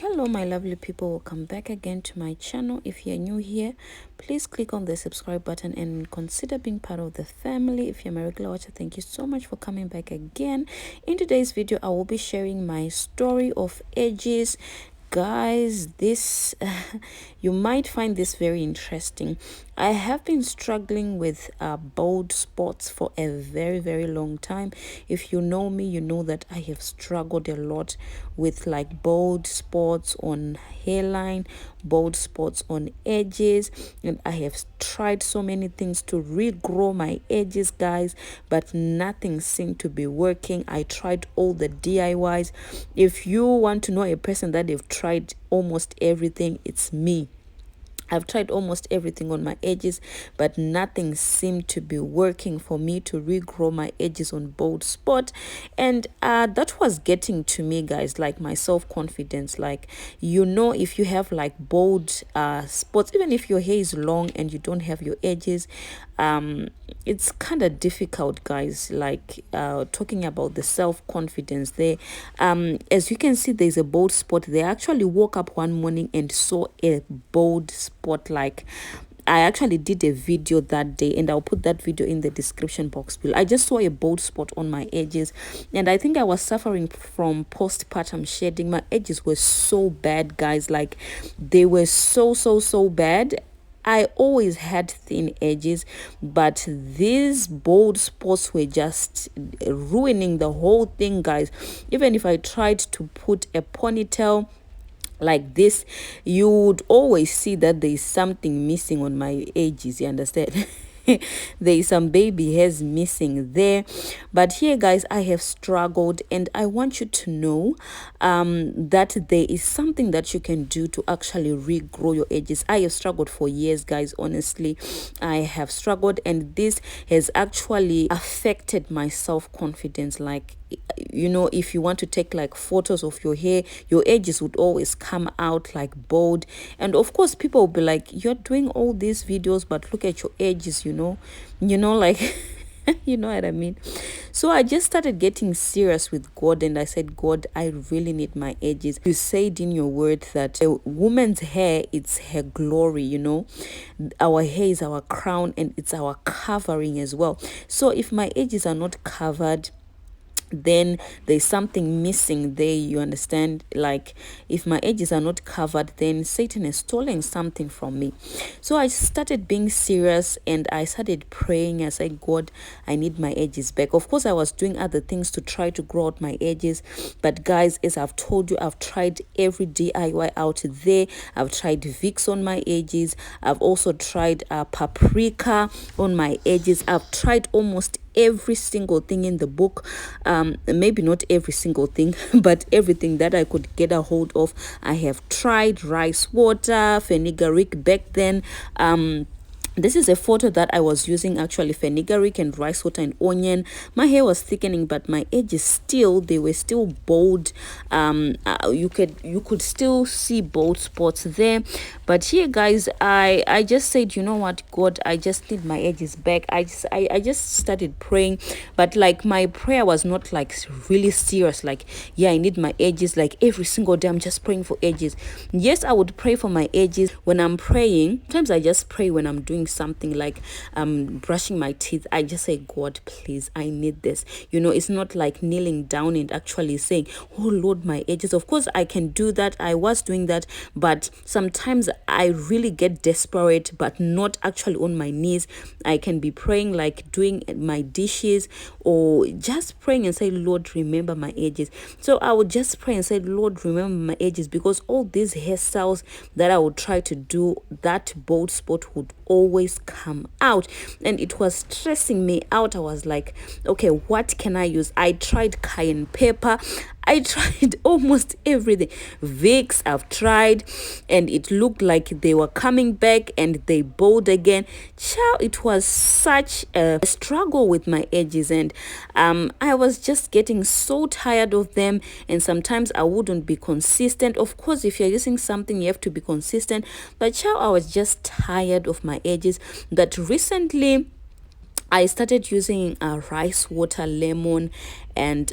Hello my lovely people, welcome back again to my channel. If you're new here, please click on the subscribe button and consider being part of the family. If you're my regular watcher, thank you so much for coming back again. In today's video, I will be sharing my story of edges. Guys, this you might find this very interesting. I have been struggling with bald spots for a very long time. If you know me, you know that I have struggled a lot with like bald spots on hairline, bald spots on edges, and I have tried so many things to regrow my edges, guys, but nothing seemed to be working. I tried all the DIYs. If you want to know a person that they've tried almost everything, it's me. I've tried almost everything on my edges, but nothing seemed to be working for me to regrow my edges on bald spot. And that was getting to me, guys, like my self-confidence. Like, you know, if you have like bald spots, even if your hair is long and you don't have your edges, it's kind of difficult, guys, like talking about the self-confidence there. As you can see, there's a bald spot. They actually woke up one morning and saw a bald spot. Like, I actually did a video that day, and I'll put that video in the description box below. I just saw a bald spot on my edges, and I think I was suffering from postpartum shedding. My edges were so bad, guys. Like, they were so bad. I always had thin edges, but these bold spots were just ruining the whole thing, guys. Even if I tried to put a ponytail like this, you would always see that there is something missing on my edges, you understand? There is some baby hairs missing there. But here, guys, I have struggled, and I want you to know that there is something that you can do to actually regrow your edges. I have struggled for years, guys. Honestly, I have struggled, and this has actually affected my self-confidence. Like, you know, if you want to take like photos of your hair, your edges would always come out like bald, and of course people will be like, you're doing all these videos, but look at your edges, you know, like you know what I mean. So I just started getting serious with God, and I said, God, I really need my edges. You said in your word that a woman's hair, it's her glory, you know. Our hair is our crown, and it's our covering as well. So if my edges are not covered, then there's something missing there, you understand? Like, if my edges are not covered, then Satan is stealing something from me. So I started being serious, and I started praying. I said, God, I need my edges back. Of course, I was doing other things to try to grow out my edges, but guys, as I've told you, I've tried every DIY out there. I've tried Vicks on my edges. I've also tried paprika on my edges. I've tried almost every single thing in the book, maybe not every single thing, but everything that I could get a hold of. I have tried rice water, fenugreek back then. This is a photo that I was using, actually, fenugreek and rice water and onion. My hair was thickening, but my edges still, they were still bold. You could still see bold spots there. But here, guys, I just said, you know what, God, I just need my edges back. I just started praying, but like my prayer was not like really serious. Like, yeah, I need my edges. Like every single day, I'm just praying for edges. Yes, I would pray for my edges when I'm praying. Sometimes I just pray when I'm doing something like brushing my teeth. I just say, God, please, I need this. You know, it's not like kneeling down and actually saying, oh Lord, my edges. Of course I can do that. I was doing that, but sometimes I really get desperate, but not actually on my knees. I can be praying, like doing my dishes, or just praying and say, Lord, remember my edges. So I would just pray and say, Lord, remember my edges, because all these hairstyles that I would try to do, that bald spot would always come out, and it was stressing me out. I was like, okay, what can I use? I tried cayenne pepper, I tried almost everything. Vicks I've tried, and it looked like they were coming back and they bowed again. Chow, it was such a struggle with my edges, and I was just getting so tired of them, and sometimes I wouldn't be consistent. Of course, if you're using something, you have to be consistent, but chow, I was just tired of my edges. That recently I started using rice water, lemon, and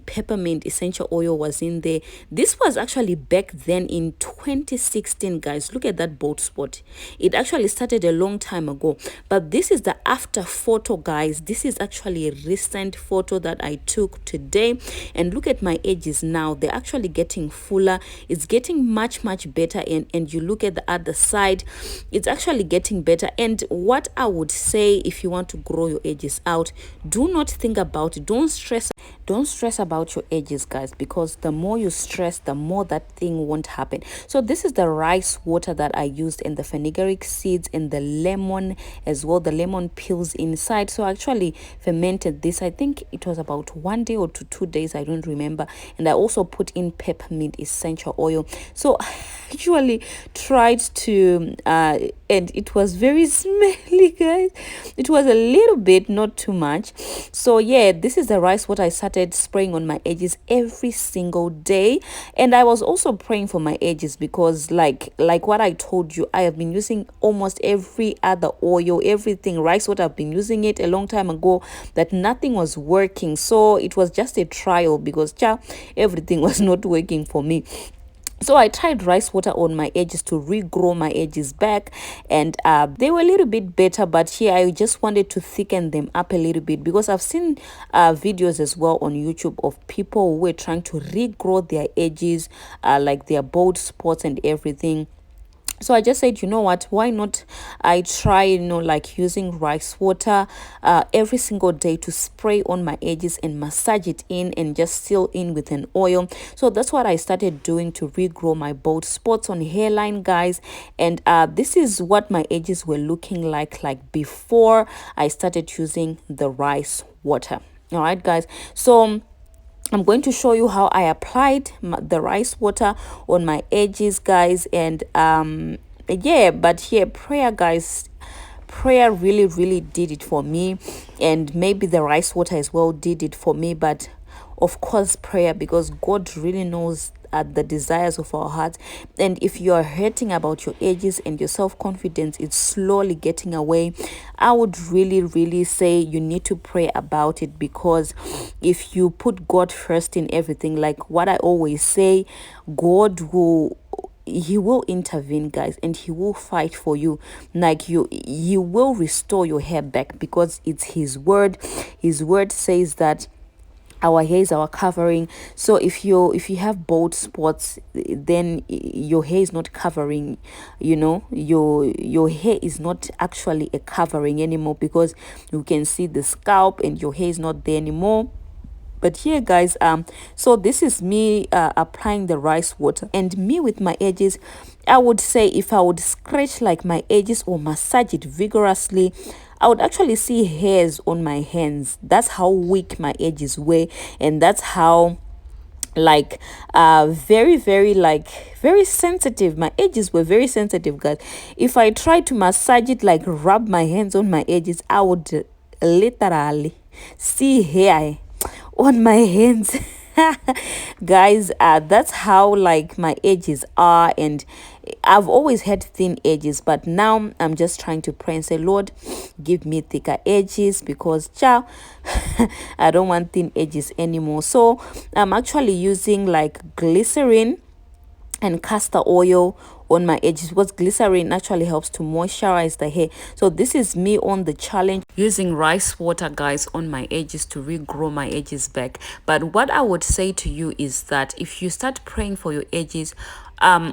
peppermint essential oil was in there. This was actually back then in 2016, guys. Look at that bald spot. It actually started a long time ago, but this is the after photo, guys. This is actually a recent photo that I took today, and look at my edges now. They're actually getting fuller. It's getting much better, and you look at the other side, it's actually getting better. And what I would say, if you want to grow your edges out, do not think about it. Don't stress about your edges, guys, because the more you stress, the more that thing won't happen. So this is the rice water that I used, and the fenugreek seeds, and the lemon as well, the lemon peels inside. So I actually fermented this. I think it was about 1 day or 2 days, I don't remember. And I also put in peppermint essential oil. So I actually tried to and it was very smelly, guys. It was a little bit, not too much. So yeah, this is the rice water I started spraying on my edges every single day. And I was also praying for my edges, because like what I told you, I have been using almost every other oil, everything, rice water. I've been using it a long time ago, that nothing was working. So it was just a trial, because everything was not working for me. So I tried rice water on my edges to regrow my edges back, and they were a little bit better. But here I just wanted to thicken them up a little bit, because I've seen videos as well on YouTube of people who were trying to regrow their edges, like their bald spots and everything. So I just said, you know what, why not I try, like using rice water every single day to spray on my edges and massage it in and just seal in with an oil. So that's what I started doing to regrow my bald spots on hairline, guys. And this is what my edges were looking like before I started using the rice water. All right, guys. So I'm going to show you how I applied the rice water on my edges, guys. And yeah, but here, prayer, guys, prayer really did it for me, and maybe the rice water as well did it for me. But of course, prayer, because God really knows the desires of our hearts. And if you are hurting about your edges and your self-confidence is slowly getting away, I would really say you need to pray about it, because if you put God first in everything, like what I always say, God will intervene, guys, and he will fight for you. Like he will restore your hair back, because it's his word. His word says that our hair is our covering. So if you have bald spots, then your hair is not covering, your hair is not actually a covering anymore, because you can see the scalp and your hair is not there anymore. But here, guys, so this is me applying the rice water, and me with my edges. I would say if I would scratch like my edges or massage it vigorously, I would actually see hairs on my hands. That's how weak my edges were, and that's how very sensitive my edges were. Very sensitive, guys. If I tried to massage it, like rub my hands on my edges, I would literally see hair on my hands. Guys, that's how like my edges are. And I've always had thin edges, but now I'm just trying to pray and say, Lord, give me thicker edges, because I don't want thin edges anymore. So I'm actually using like glycerin and castor oil on my edges, because glycerin actually helps to moisturize the hair. So this is me on the challenge using rice water, guys, on my edges to regrow my edges back. But what I would say to you is that if you start praying for your edges,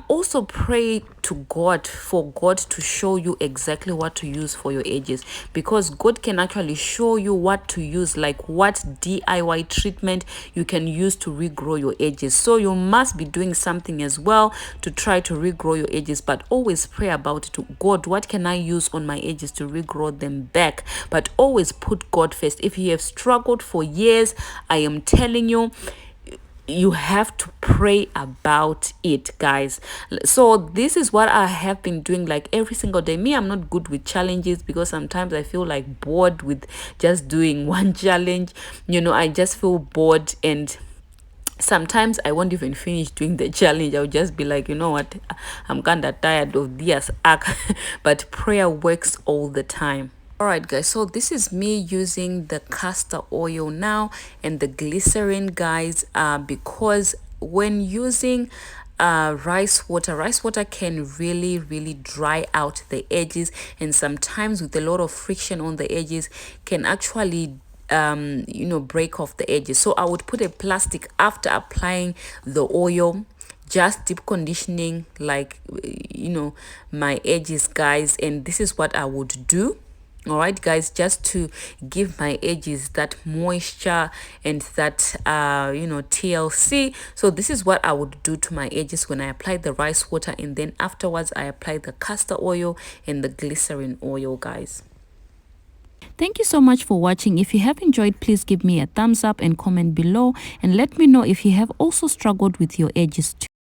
also pray to God for God to show you exactly what to use for your edges, because God can actually show you what to use, like what DIY treatment you can use to regrow your edges. So you must be doing something as well to try to regrow your edges, but always pray about it to God. What can I use on my edges to regrow them back? But always put God first. If you have struggled for years, I am telling you, you have to pray about it, guys. So this is what I have been doing like every single day. Me, I'm not good with challenges, because sometimes I feel like bored with just doing one challenge. I just feel bored, and sometimes I won't even finish doing the challenge. I'll just be like, you know what, I'm kind of tired of this act. But prayer works all the time. All right, guys, so this is me using the castor oil now and the glycerin, guys, because when using rice water can really dry out the edges, and sometimes with a lot of friction on the edges can actually break off the edges. So I would put a plastic after applying the oil, just deep conditioning, like my edges, guys, and this is what I would do. All right, guys, just to give my edges that moisture and that TLC. So this is what I would do to my edges when I apply the rice water, and then afterwards I apply the castor oil and the glycerin oil, guys. Thank you so much for watching. If you have enjoyed, please give me a thumbs up and comment below, and let me know if you have also struggled with your edges too.